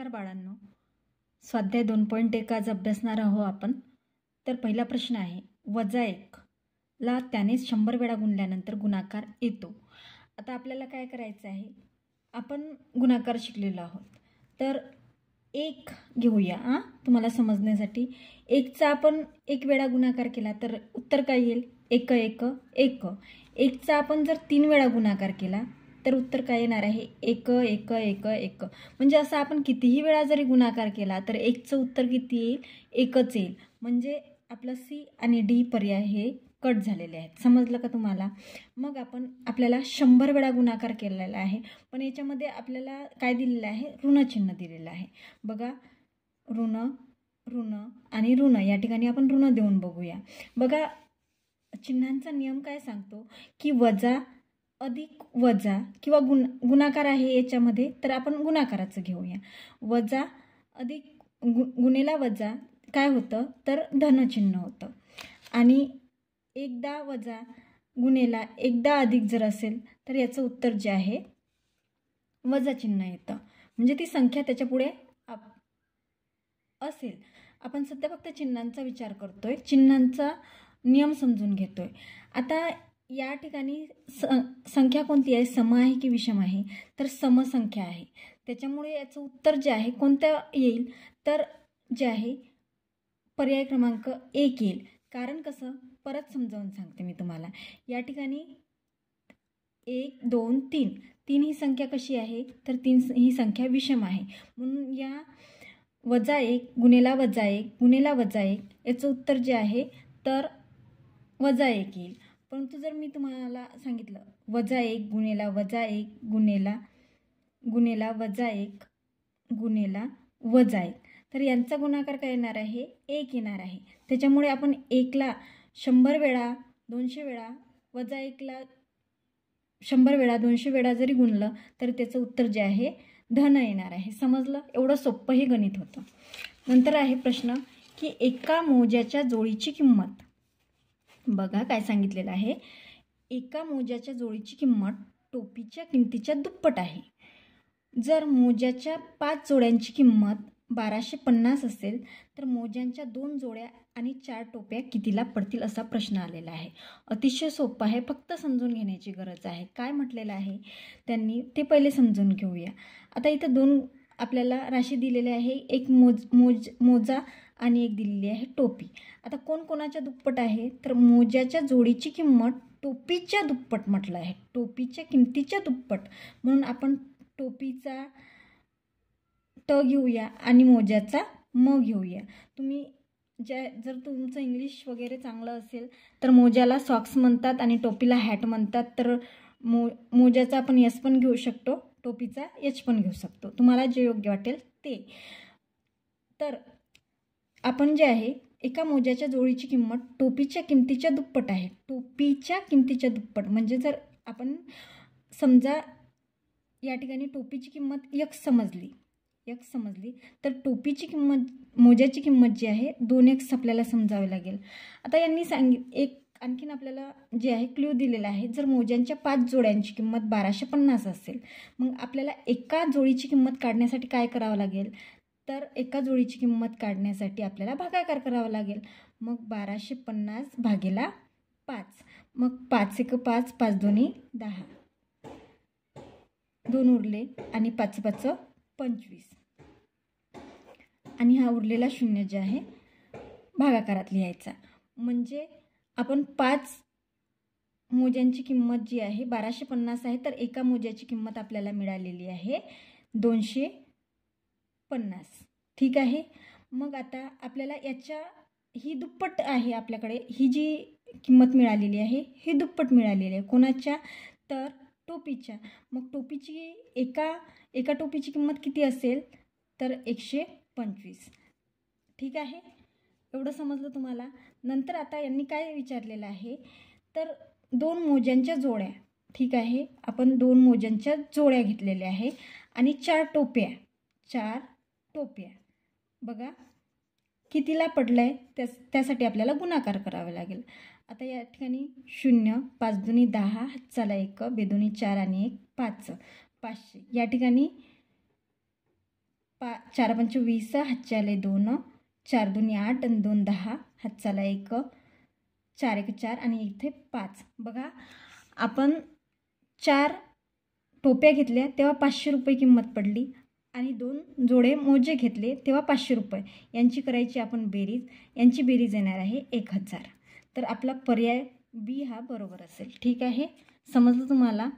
नमस्कार बाळांनो, स्वाध्याय 2.1 आज अभ्यासणार आहोत आपण. तर पहिला प्रश्न आहे, -1 ला त्याने 100 वेळा गुणल्यानंतर गुणाकार येतो. आता आपल्याला काय करायचं आहे, आपण गुणाकार शिकलेलो आहोत. तर 1 घेऊया तुम्हाला समजण्यासाठी. 1चा आपण 1 वेळा गुणाकार केला तर उत्तर काय येईल? 1 1 1. 1चा आपण जर 3 वेळा गुणाकार केला तर उत्तर काय येणार आहे? 1 1 1 1. म्हणजे असं आपण कितीही वेळा जरी गुणाकार केला तर 1चं उत्तर किती येईल? 1च येईल. म्हणजे आपलं सी आणि डी पर्याय हे कट झालेले आहेत. समजलं का तुम्हाला? मग आपल्याला 100 वेळा गुणाकार केलेला आहे, पण याच्यामध्ये आपल्याला काय दिलेलं आहे? ऋणचिन्ह दिलेलं आहे. बघा, ऋण ऋण आणि ऋण, या ठिकाणी आपण ऋण देऊन बघूया. बघा, चिन्हांचा नियम काय सांगतो की वजा अधिक वजा किंवा गुणाकार आहे याच्यामध्ये, तर आपण गुणाकाराचं घेऊया. वजा अधिक गुणेला वजा काय होतं? तर धनचिन्ह होतं. आणि एकदा वजा गुणेला एकदा अधिक जर असेल तर याचं उत्तर जे आहे वजा चिन्ह येतं. म्हणजे ती संख्या त्याच्या पुढे असेल. आपण सध्या फक्त चिन्हांचा विचार करतोय, चिन्हांचा नियम समजून घेतोय. आता या ठिकाणी संख्या कोणती आहे? सम आहे की विषम आहे? तर समसंख्या आहे. त्याच्यामुळे याचं उत्तर जे आहे कोणतं येईल? तर जे आहे पर्याय क्रमांक 1 येईल. कारण कसं? परत समजावून सांगते मी तुम्हाला. या ठिकाणी 1 2 3 3 ही संख्या कशी आहे? तर 3 ही संख्या विषम आहे. म्हणून या -1 गुणेला -1 गुणेला -1 याचं उत्तर जे आहे तर -1 येईल. परंतु जर मी तुम्हाला सांगितलं -1 गुणेला -1 गुणेला -1 गुणेला -1, तर यांचा गुणाकार काय येणार आहे? 1 येणार आहे. त्याच्यामुळे आपण 1ला 100 वेळा 200 वेळा, -1ला 100 वेळा 200 वेळा जरी गुणलं तर त्याचं उत्तर जे आहे धन येणार आहे. समजलं? एवढं सोपं हे गणित होतं. नंतर आहे प्रश्न की एका मोज्याच्या जोडीची किंमत. बघा काय सांगितलेलं आहे, एका मोज्याच्या जोडीची किंमत टोपीच्या किमतीच्या दुप्पट आहे. जर मोज्याच्या 5 जोड्यांची किंमत 1250 असेल तर मोज्यांच्या 2 जोड्या आणि 4 टोप्या कितीला पडतील असा प्रश्न आलेला आहे. अतिशय सोपं आहे, फक्त समजून घेण्याची गरज आहे. काय म्हटलेलं आहे त्यांनी ते पहिले समजून घेऊया. आता इथं 2 आपल्याला राशी दिलेली आहे, एक मोजा आणि एक दिलेली आहे टोपी. आता कोण कोणाच्या दुप्पट आहे? तर मोज्याच्या जोडीची किंमत टोपीच्या दुप्पट म्हटलं आहे, टोपीच्या किमतीच्या दुप्पट. म्हणून आपण टोपीचा ट घेऊया आणि मोज्याचा म घेऊया. तुम्ही जर तुमचं इंग्लिश वगैरे चांगलं असेल तर मोज्याला सॉक्स म्हणतात आणि टोपीला हॅट म्हणतात. तर मोज्याचा आपण एस पण घेऊ शकतो, टोपीचा एच पण घेऊ शकतो, तुम्हाला जे योग्य वाटेल ते. तर आपण जे आहे एका मोज्याच्या जोडीची किंमत टोपीच्या किमतीच्या दुप्पट आहे. टोपीच्या किमतीच्या दुप्पट म्हणजे जर आपण समजा या ठिकाणी टोपीची किंमत x समजली तर टोपीची किंमत, मोज्याची किंमत जी आहे 2x आपल्याला समजावे लागेल. आता यांनी एक आणखीन आपल्याला जे आहे क्ल्यू दिलेला आहे. जर मोज्यांच्या 5 जोड्यांची किंमत 1250 असेल, मग आपल्याला एका जोडीची किंमत काढण्यासाठी काय करावं लागेल? तर एका जोडीची किंमत काढण्यासाठी आपल्याला भागाकार करावा लागेल. मग 1250 भागेला 5, मग 5 1 5, 5 2 10, 2 उरले आणि 5 5 25, आणि हा उरलेला 0 जे आहे भागाकारात लिहायचा. म्हणजे आपण 5 मोज्यांची किंमत जी आहे 1250 आहे, तर एका मोज्याची किंमत आपल्याला मिळालेली आहे 250. ठीक आहे. मग आता आपल्याला ही दुप्पट आहे, आपल्याकडे ही जी किंमत मिळालेली आहे ही दुप्पट मिळालेली आहे. कोणाच्या? तर टोपीच्या. मग टोपीची एका टोपीची किंमत किती असेल? तर 125. ठीक आहे, एवढं समजलं तुम्हाला? नंतर आता यांनी काय विचारलेलं आहे, तर 2 मोज्यांच्या जोड्या. ठीक आहे, आपण 2 मोज्यांच्या जोड्या घेतलेल्या आहे आणि 4 टोप्या. बघा कितीला पडलंय त्यासाठी आपल्याला गुणाकार करावा लागेल. आता या ठिकाणी 0, 5 2 10, चला 1, 2 4 आणि 1 5, 500. या ठिकाणी 4 पंच 20, हातच्याले 2, 4 2 8 आणि 2 10, हातचाला 1, 4 1 4 आणि इथे 5. बघा आपण 4 टोप्या घेतल्या तेव्हा 500 रुपये किंमत पडली आणि 2 जोडे मोजे घेतले तेव्हा 500 रुपये. यांची करायची आपण बेरीज. यांची बेरीज येणार आहे 1000. तर आपला पर्याय बी हा बरोबर असेल. ठीक आहे, समजलं तुम्हाला?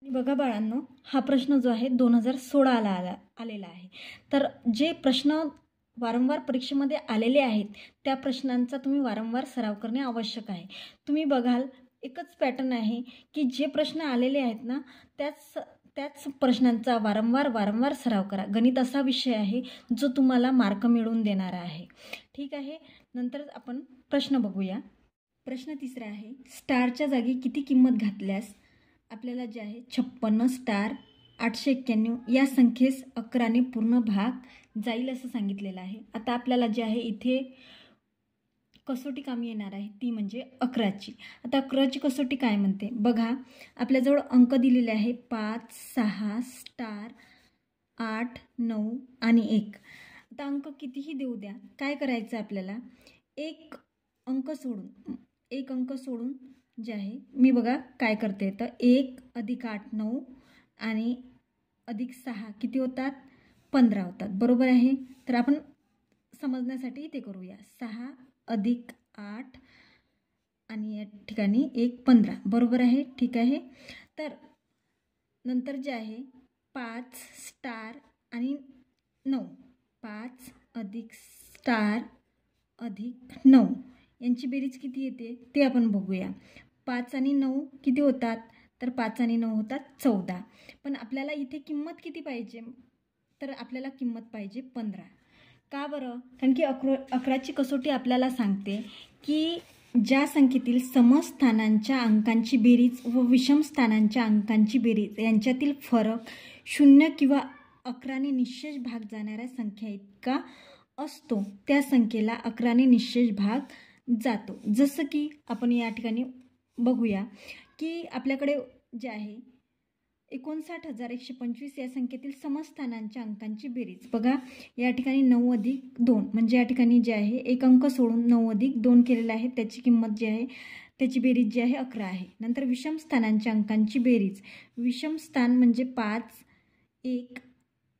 बघा बाळांनो, हा प्रश्न जो आहे 2016ला आलेला आहे. तर जे प्रश्न वारंवार परीक्षेमध्ये आलेले आहेत त्या प्रश्नांचा तुम्ही वारंवार सराव करणे आवश्यक आहे. तुम्ही बघाल एकच पॅटर्न आहे की जे प्रश्न आलेले आहेत ना त्याच प्रश्नांचा वारंवार सराव करा. गणित असा विषय आहे जो तुम्हाला मार्क मिळवून देणारा आहे. ठीक आहे, नंतर आपण प्रश्न बघूया. प्रश्न 3 आहे, स्टारच्या जागी किती किंमत घातल्यास आपल्याला जे आहे 56 स्टार 891 या संख्येस 11ने पूर्ण भाग जाईल असं सांगितलेलं आहे. आता आपल्याला जे आहे इथे कसोटी कामी येणार आहे ती म्हणजे 11ची. आता 11ची कसोटी काय म्हणते बघा. आपल्याजवळ अंक दिलेले आहे 5 6 स्टार 8 9 आणि 1. आता अंक कितीही देऊ द्या, काय करायचं आपल्याला, एक अंक सोडून जे आहे मी बघा काय करते तर 1 + 8 9 आणि +6 किती होतात 15 होतात. बरोबर आहे. तर आपण समजण्यासाठी इथे करूया 6 + 8 आणि या ठिकाणी 1 15. बरोबर आहे. ठीक आहे, तर नंतर जे आहे 5 स्टार आणि 9, 5 + स्टार + 9 यांची बेरीज किती येते ते आपण बघूया. 5 आणि 9 किती होतात तर 5 आणि 9 होतात 14. पण आपल्याला इथे किंमत किती पाहिजे तर आपल्याला किंमत पाहिजे 15. का बरं? कारण की 11ची कसोटी आपल्याला सांगते की ज्या संख्येतील समस्थानांच्या अंकांची बेरीज व विषम स्थानांच्या अंकांची बेरीज यांच्यातील फरक 0 किंवा 11ने निश्चेष भाग जाणाऱ्या संख्या इतका असतो त्या संख्येला 11ने निश्चेष भाग जातो. जसं की आपण या ठिकाणी बघूया की आपल्याकडे जे आहे 59,125 या संख्येतील समस्थानांच्या अंकांची बेरीज. बघा या ठिकाणी 9 + 2 म्हणजे या ठिकाणी जे आहे एक अंक सोडून 9 + 2 केलेला आहे. त्याची किंमत जी आहे त्याची बेरीज जी आहे 11 आहे. नंतर विषम स्थानांच्या अंकांची बेरीज. विषम स्थान म्हणजे 5 1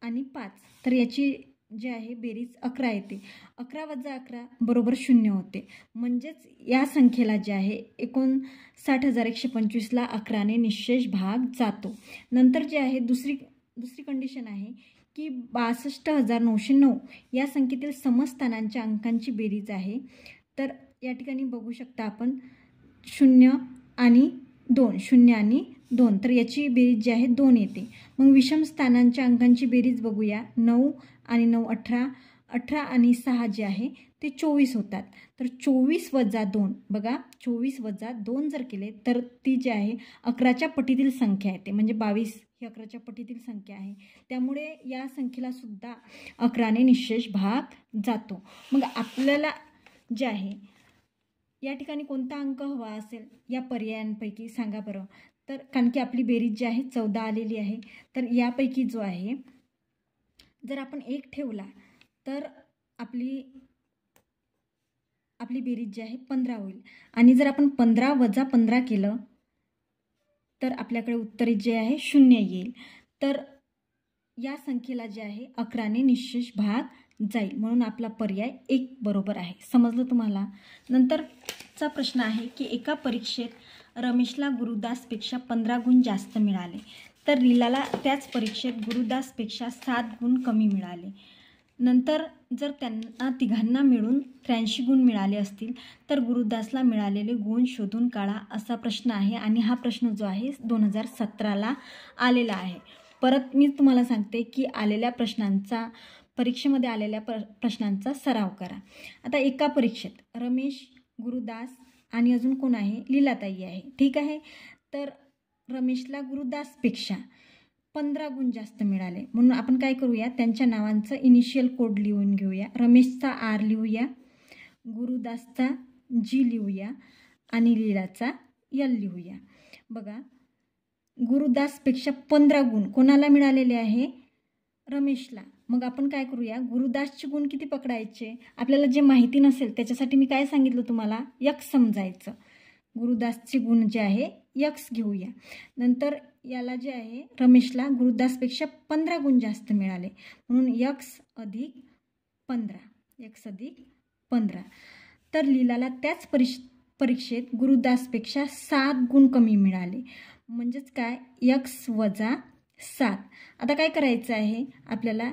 आणि 5. तर याची जे आहे बेरीज 11 येते. 11 + 11 बरोबर 0 होते. म्हणजेच या संख्येला जे आहे 59,125ला 11ने निश्चेष भाग जातो. नंतर जे आहे दुसरी कंडिशन आहे की 62,909 या संख्येतील समस्थानांच्या अंकांची बेरीज आहे. तर या ठिकाणी बघू शकता आपण 0 आणि 2 तर याची बेरीज जी आहे 2 येते. मग विषम स्थानांच्या अंकांची बेरीज बघूया. 9 आणि 9 18, 18 आणि 6 जे आहे ते 24 होतात. तर 24 + 2 बघा 24 + 2 जर केले तर ती जी आहे 11च्या पटीतील संख्या येते. म्हणजे 22 ही 11च्या पटीतील संख्या आहे. त्यामुळे या संख्येला सुद्धा 11ने निश्चेष भाग जातो. मग आपल्याला जे आहे या ठिकाणी कोणता अंक हवा असेल या पर्यायांपैकी सांगा बरं. तर कारण की आपली बेरीज जी आहे 14 आलेली आहे. तर यापैकी जो आहे जर आपण 1 ठेवला तर आपली बेरीज जी आहे 15 होईल. आणि जर आपण 15 + 15 केलं तर आपल्याकडे उत्तर जे आहे 0 येईल. तर या संख्येला जे आहे 11ने निश्चेष भाग जाईल. म्हणून आपला पर्याय 1 बरोबर आहे. समजलं तुम्हाला? नंतरचा प्रश्न आहे की एका परीक्षेत रमेशला गुरुदासपेक्षा 15 गुण जास्त मिळाले तर लीलाला त्याच परीक्षेत गुरुदासपेक्षा 7 गुण कमी मिळाले. नंतर जर त्यांना तिघांना मिळून 83 गुण मिळाले असतील तर गुरुदासला मिळालेले गुण शोधून काढा असा प्रश्न आहे. आणि हा प्रश्न जो आहे 2017ला आलेला आहे. परत मी तुम्हाला सांगते की परीक्षेमध्ये आलेल्या प्रश्नांचा सराव करा. आता एका परीक्षेत रमेश, गुरुदास आणि अजून कोण आहे, लीलाताई आहे. ठीक आहे, तर रमेशला गुरुदासपेक्षा 15 गुण जास्त मिळाले. म्हणून आपण काय करूया, त्यांच्या नावांचं इनिशियल कोड लिहून घेऊया. रमेशचा R लिहूया, गुरुदासचा G लिहूया आणि लीलाचा L लिहूया. बघा गुरुदासपेक्षा 15 गुण कोणाला मिळालेले आहे, रमेशला. मग आपण काय करूया, गुरुदासचे गुण किती पकडायचे, आपल्याला जे माहिती नसेल त्याच्यासाठी मी काय सांगितलं तुम्हाला, यक्स समजायचं. गुरुदासचे गुण जे आहे यक्स घेऊया. नंतर याला जे आहे रमेशला गुरुदासपेक्षा 15 गुण जास्त मिळाले, म्हणून यक्स अधिक 15, यक्स अधिक 15. तर लीलाला त्याच परीक्षेत गुरुदासपेक्षा 7 गुण कमी मिळाले, म्हणजेच काय, यक्स वजा 7. आता काय करायचं आहे आपल्याला,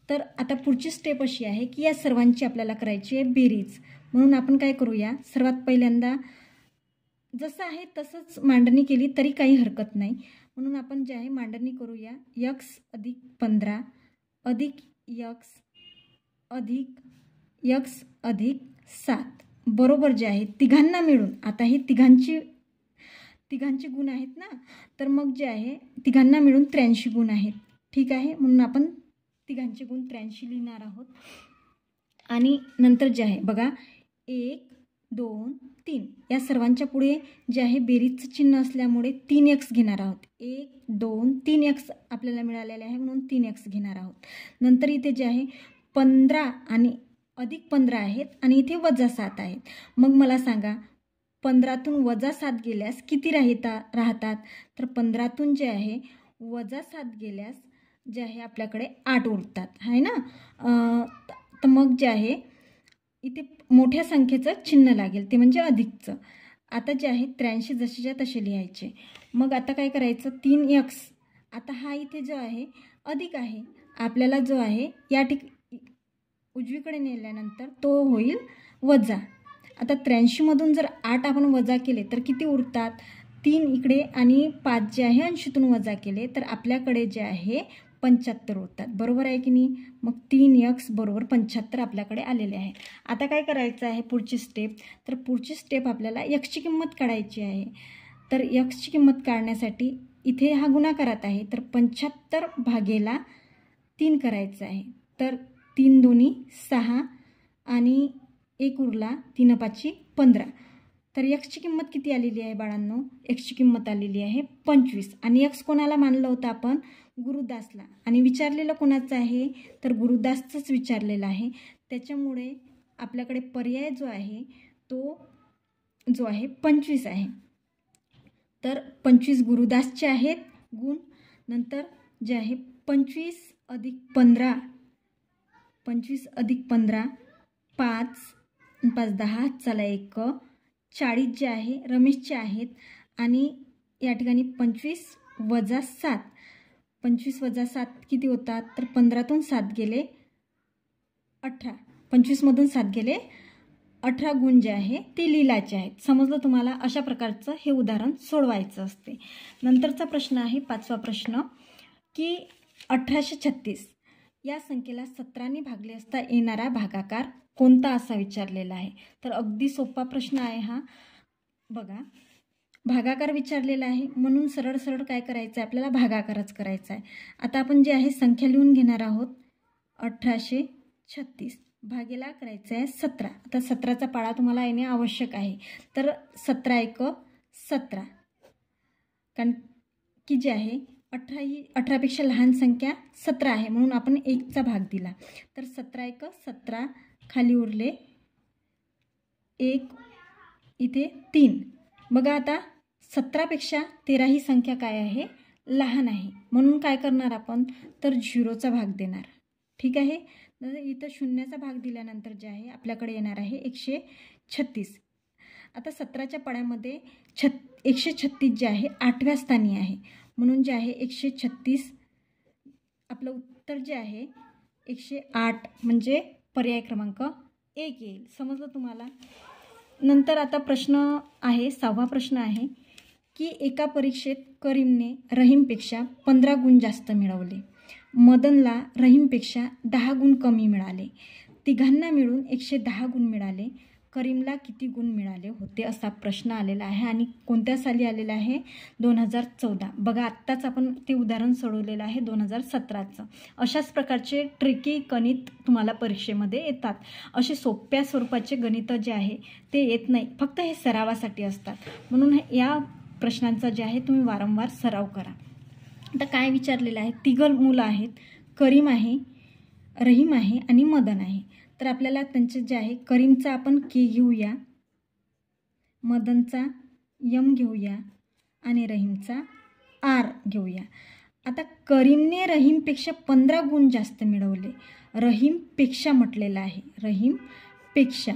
तर आता पुढची स्टेप अशी आहे की या सर्वांची आपल्याला करायची आहे बेरीज. म्हणून आपण काय करूया, सर्वात पहिल्यांदा जसं आहे तसंच मांडणी केली तरी काही हरकत नाही. म्हणून आपण जे आहे मांडणी करूया, यक्स अधिक 15 अधिक यक्स अधिक यक्स अधिक 7 बरोबर जे आहे तिघांना मिळून. आता हे तिघांची गुण आहेत ना, तर मग जे आहे तिघांना मिळून 83 गुण आहेत. ठीक आहे, म्हणून आपण तिघांचे गुण 83 लिहिणार आहोत. आणि नंतर जे आहे बघा 1 2 3 या सर्वांच्या पुढे जे आहे बेरीजचं चिन्ह असल्यामुळे 3x घेणार आहोत. 1 2 3x आपल्याला मिळालेले आहे, म्हणून 3x घेणार आहोत. नंतर इथे जे आहे 15 आणि अधिक 15 आहेत आणि इथे वजा 7 आहेत. मग मला सांगा 15तून वजा 7 गेल्यास किती राहतात, तर 15तून जे आहे वजा 7 गेल्यास जे आहे आपल्याकडे 8 उरतात, आहे ना. तर मग जे आहे इथे मोठ्या संख्येचं चिन्ह लागेल, ते म्हणजे अधिकचं. आता जे आहे 83 जशीच्या तसे लिहायचे. मग आता काय करायचं, 3x, आता हा इथे जो आहे अधिक आहे, आपल्याला जो आहे या उजवीकडे नेल्यानंतर तो होईल वजा. आता 83मधून जर 8 आपण वजा केले तर किती उरतात, 3 इकडे आणि 5 जे आहे अंशातून वजा केले तर आपल्याकडे जे आहे 75 उरतात, बरोबर आहे की नाही. मग 3x बरोबर 75 आपल्याकडे आलेले आहे. आता काय करायचं आहे पुढची स्टेप, तर पुढची स्टेप आपल्याला यक्सची किंमत काढायची आहे. तर यक्सची किंमत काढण्यासाठी इथे हा गुणाकारात आहे, तर 75 भागेला 3 करायचं आहे. तर 3 दोन्ही 6 आणि 1 उरला, 3 5 15. तर यक्सची किंमत किती आलेली आहे बाळांनो, एक्सची किंमत आलेली आहे 25. आणि यक्स कोणाला मानलं होतं आपण, गुरुदासला. आणि विचारलेलं कोणाचं आहे, तर गुरुदासचंच विचारलेलं आहे. त्याच्यामुळे आपल्याकडे पर्याय जो आहे तो जो आहे 25 आहे. तर 25 गुरुदासचे आहेत गुण. नंतर जे आहे 25 अधिक 15, 25 अधिक 15 5 5 10 चला 1 40 जे आहे रमेशचे आहेत. आणि या ठिकाणी 25 वजा 7, 25 वजा 7 किती होतात, तर 15तून 7 गेले 18, 25मधून 7 गेले 18 गुण जे आहे ते लीलाचे आहेत. समजलं तुम्हाला, अशा प्रकारचं हे उदाहरण सोडवायचं असते. नंतरचा प्रश्न आहे 5वा प्रश्न की 1836 या संख्येला 17ने भागले असता येणारा भागाकार कोणता असा विचारलेला आहे. तर अगदी सोपा प्रश्न आहे हा. बघा भागाकार विचारलेला आहे म्हणून सरळ सरळ काय करायचं आहे आपल्याला, भागाकारच करायचा आहे. आता आपण जे आहे संख्या लिहून घेणार आहोत. 1836 भागेला करायचं आहे 17. आता 17चा पाढा तुम्हाला येणे आवश्यक आहे. तर 17 1 17, कारण की जे आहे 18 ही 18पेक्षा लहान संख्या 17 आहे, म्हणून आपण 1चा भाग दिला. तर 17 1 17, खाली उरले 1, इथे 3. बघा आता 17पेक्षा 13 ही संख्या काय आहे, लहान आहे, म्हणून काय करणार आपण, तर 0चा भाग देणार. ठीक आहे. इथं 0चा भाग दिल्यानंतर जे आहे आपल्याकडे येणार आहे 136. आता 17च्या पाढ्यामध्ये 136 जे आहे 8व्या स्थानी आहे, म्हणून जे आहे 136 आपलं उत्तर जे आहे 108 म्हणजे पर्याय क्रमांक 1 येईल. समजलं तुम्हाला. नंतर आता प्रश्न आहे 6वा प्रश्न आहे की एका परीक्षेत करीमने रहीमपेक्षा 15 गुण जास्त मिळवले, मदनला रहीमपेक्षा 10 गुण कमी मिळाले, तिघांना मिळून 110 गुण मिळाले, करीमला किती गुण मिळाले होते असा प्रश्न आलेला आहे. आणि कोणत्या साली आलेला आहे, 2014. बघा आत्ताच आपण ते उदाहरण सोडवलेलं आहे 2017चं. अशाच प्रकारचे ट्रिकी गणित तुम्हाला परीक्षेमध्ये येतात. असे सोप्या स्वरूपाचे गणित जे आहे ते येत नाही, फक्त हे सरावासाठी असतात. म्हणून या प्रश्नांचा जे आहे तुम्ही वारंवार सराव करा. आता काय विचारलेलं आहे, तिघं मुलं आहेत, करीम आहे, रहीम आहे आणि मदन आहे. तर आपल्याला त्यांचे जे आहे करीमचा आपण के घेऊया, मदनचा यम घेऊया आणि रहीमचा आर घेऊया. आता करीमने रहीमपेक्षा 15 गुण जास्त मिळवले. रहीमपेक्षा म्हटलेलं आहे, रहीमपेक्षा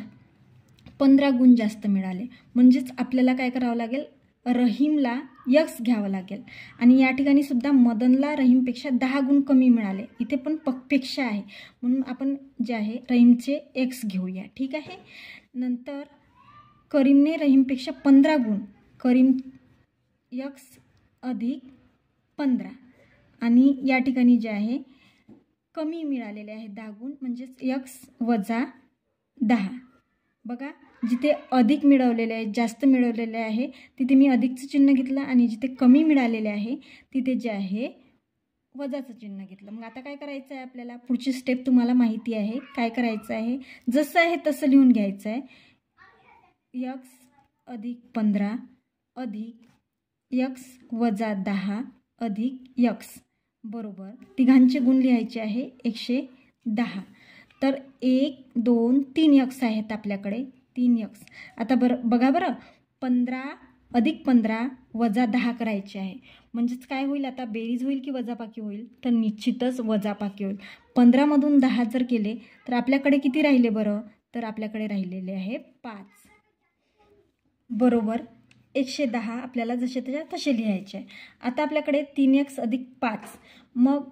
15 गुण जास्त मिळाले. म्हणजेच आपल्याला काय करावं लागेल, रहीमला यक्स घ्यावं लागेल. आणि या ठिकाणी सुद्धा मदनला रहीमपेक्षा 10 गुण कमी मिळाले. इथे पण पेक्षा आहे म्हणून आपण जे आहे रहीमचे एक्स घेऊया. ठीक आहे. नंतर करीमने रहीमपेक्षा 15 गुण, करीम यक्स अधिक 15 आणि या ठिकाणी जे आहे कमी मिळालेले आहे 10 गुण म्हणजेच यक्स वजा 10. बघा जिथे अधिक मिळवलेले आहे, जास्त मिळवलेले आहे तिथे मी अधिकचं चिन्ह घेतलं आणि जिथे कमी मिळालेले आहे तिथे जे आहे वजाचं चिन्ह घेतलं. मग आता काय करायचं आहे आपल्याला, पुढची स्टेप तुम्हाला माहिती आहे. काय करायचं आहे, जसं आहे तसं लिहून घ्यायचं आहे. यक्स अधिक 15 अधिक यक्स वजा 10 अधिक यक्स बरोबर तिघांचे गुण लिहायचे आहे 110. तर 1 2 3 यक्स आहेत आपल्याकडे, 3 यक्स. आता बघा बरं, 15 अधिक 15 वजा 10 करायचे आहे. म्हणजेच काय होईल, आता बेरीज होईल की वजाबाकी होईल, तर निश्चितच वजाबाकी होईल. 15मधून 10 जर केले तर आपल्याकडे किती राहिले बरं, तर आपल्याकडे राहिलेले आहे 5 बरोबर 110 आपल्याला जसे त्याच्या तसे लिहायचे आहे. आता आपल्याकडे 3x अधिक 5. मग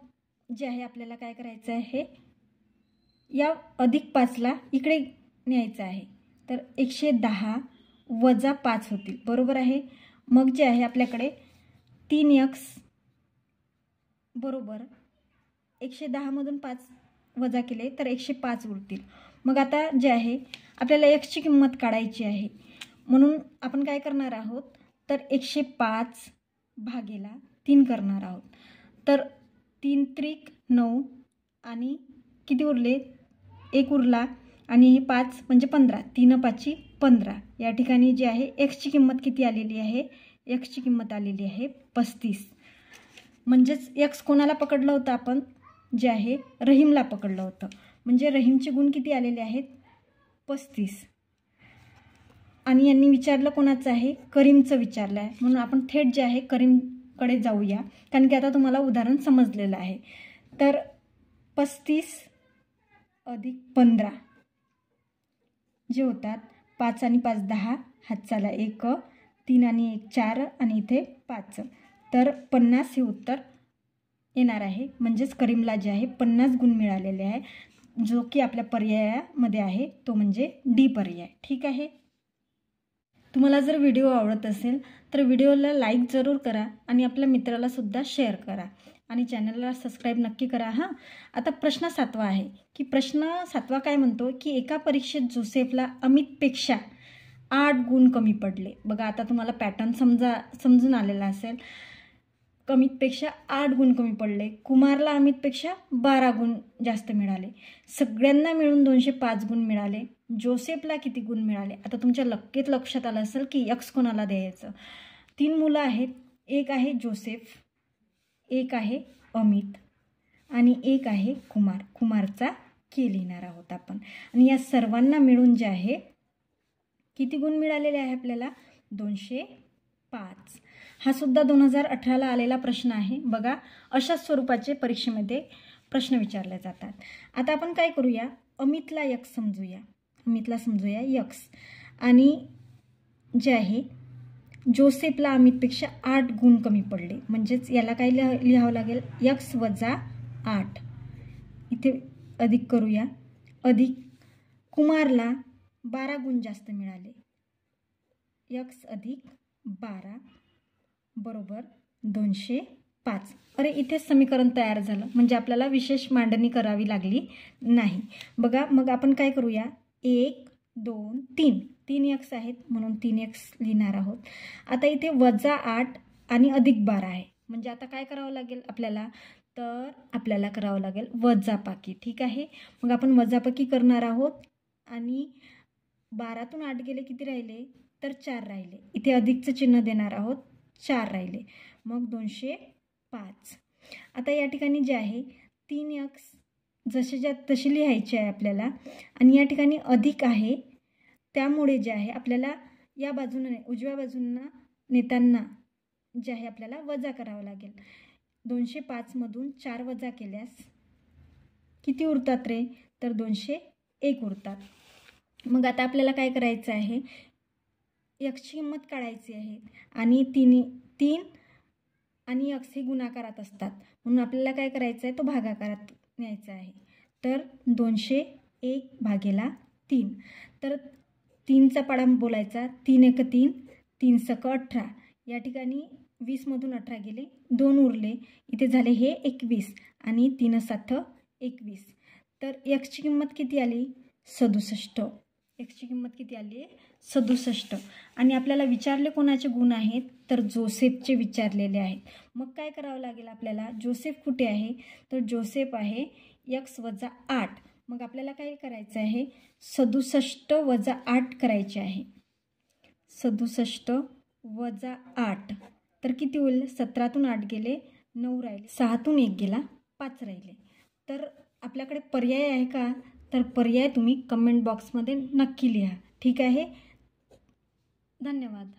जे आहे आपल्याला काय करायचं आहे, या अधिक 5ला इकडे न्यायचं आहे. तर 110 वजा 5 होतील बरोबर आहे. मग जे आहे आपल्याकडे 3x बरोबर 110मधून 5 वजा केले तर 105 उरतील. मग आता जे आहे आपल्याला xची किंमत काढायची आहे. म्हणून आपण काय करणार आहोत, तर 105 भागेला 3 करणार आहोत. तर 3 त्रिक 9 आणि किती उरले, 1 उरला आणि हे 5 म्हणजे 15, 3 5 15. या ठिकाणी जे आहे एक्सची किंमत किती आलेली आहे, एक्सची किंमत आलेली आहे 35. म्हणजेच एक्स कोणाला पकडलं होतं आपण, जे आहे रहीमला पकडलं होतं. म्हणजे रहीमचे गुण किती आलेले आहेत 35. आणि यांनी विचारलं कोणाचं आहे, करीमचं विचारलं आहे. म्हणून आपण थेट जे आहे करीमकडे जाऊया, कारण की आता तुम्हाला उदाहरण समजलेलं आहे. तर 35 अधिक 15 जे होतात 5 आणि 5 10, हातचाला 1, 3 आणि 1 4 आणि इथे 5. तर 50 हे उत्तर येणार आहे. म्हणजेच करीमला जे आहे 50 गुण मिळालेले आहे, जो की आपल्या पर्यायामध्ये आहे तो म्हणजे डी पर्याय. ठीक आहे. तुम्हाला जर व्हिडिओ आवडत असेल तर व्हिडिओला लाईक जरूर करा आणि आपल्या मित्राला सुद्धा शेअर करा आणि चॅनलला सबस्क्राईब नक्की करा. हां, आता प्रश्न 7वा आहे की प्रश्न 7वा काय म्हणतो की एका परीक्षेत जोसेफला अमितपेक्षा 8 गुण कमी पडले. बघा आता तुम्हाला पॅटर्न समजून आलेला असेल. अमितपेक्षा 8 गुण कमी पडले. कुमारला अमितपेक्षा 12 गुण जास्त मिळाले. सगळ्यांना मिळून 205 गुण मिळाले. जोसेफला किती गुण मिळाले. आता तुमच्या नक्कीच लक्षात आलं असेल की यक्स कोणाला द्यायचं. 3 मुलं आहेत, एक आहे जोसेफ, एक आहे अमित आणि एक आहे कुमार. कुमारचा के लिहिणार आहोत आपण. आणि या सर्वांना मिळून जे आहे किती गुण मिळालेले आहे आपल्याला 205. हा सुद्धा 2018ला आलेला प्रश्न आहे. बघा अशा स्वरूपाचे परीक्षेमध्ये प्रश्न विचारले जातात. आता आपण काय करूया, अमितला यक्स समजूया, अमितला समजूया यक्स. आणि जे आहे जोसेफला अमितपेक्षा 8 गुण कमी पडले. म्हणजेच याला काय लिहावं लागेल, यक्स वजा 8. इथे अधिक करूया, अधिक कुमारला 12 गुण जास्त मिळाले. यक्स अधिक 12 बरोबर 205. अरे इथेच समीकरण तयार झालं. म्हणजे आपल्याला विशेष मांडणी करावी लागली नाही. बघा मग आपण काय करूया, 1 2 3 3 यक्स आहेत म्हणून 3 यक्स लिहिणार आहोत. आता इथे वजा 8 आणि अधिक 12 आहे. म्हणजे आता काय करावं लागेल आपल्याला, तर आपल्याला करावं लागेल वजाबाकी. ठीक आहे. मग आपण वजाबाकी करणार आहोत आणि 12तून 8 गेले किती राहिले, तर 4 राहिले. इथे अधिकचं चिन्ह देणार आहोत, 4 राहिले. मग 205. आता या ठिकाणी जे आहे 3x जसेच्या तशी लिहायची आहे आपल्याला. आणि या ठिकाणी अधिक आहे, त्यामुळे जे आहे आपल्याला या बाजूने उजव्या बाजूंना नेताना जे आहे आपल्याला वजा करावं लागेल. 205मधून 4 वजा केल्यास किती उरतात रे? तर 201 उरतात. मग आता आपल्याला काय करायचं आहे, एक्सची किंमत काढायची आहे. आणि 3 आणि एक्स हे गुणाकारात असतात, म्हणून आपल्याला काय करायचं आहे, तो भागाकारात न्यायचा आहे. तर 201/3. तर 3चा पाडा बोलायचा. 3 × 3, 3 × 18. या ठिकाणी 20मधून 18 गेले, 2 उरले. इथे झाले हे 21 आणि 3 × 7 21. तर एक्सची किंमत किती आली? 67. एक्सची किंमत किती आली आहे? 67. आणि आपल्याला विचारले कोणाचे गुण आहेत? तर जोसेफचे विचारलेले आहेत. मग काय करावं लागेल आपल्याला? जोसेफ कुठे आहे? तर जोसेफ आहे x - 8. मग आपल्याला काय करायचं आहे? 67 - 8 करायचे आहे. 67 - 8 तर किती होईल? 17तून 8 गेले, 9 राहिले. 6तून 1 गेला, 5 राहिले. तर आपल्याकडे पर्याय आहे का? तर पर्याय तुम्ही कमेंट बॉक्समध्ये नक्की लिहा. ठीक आहे. धन्यवाद.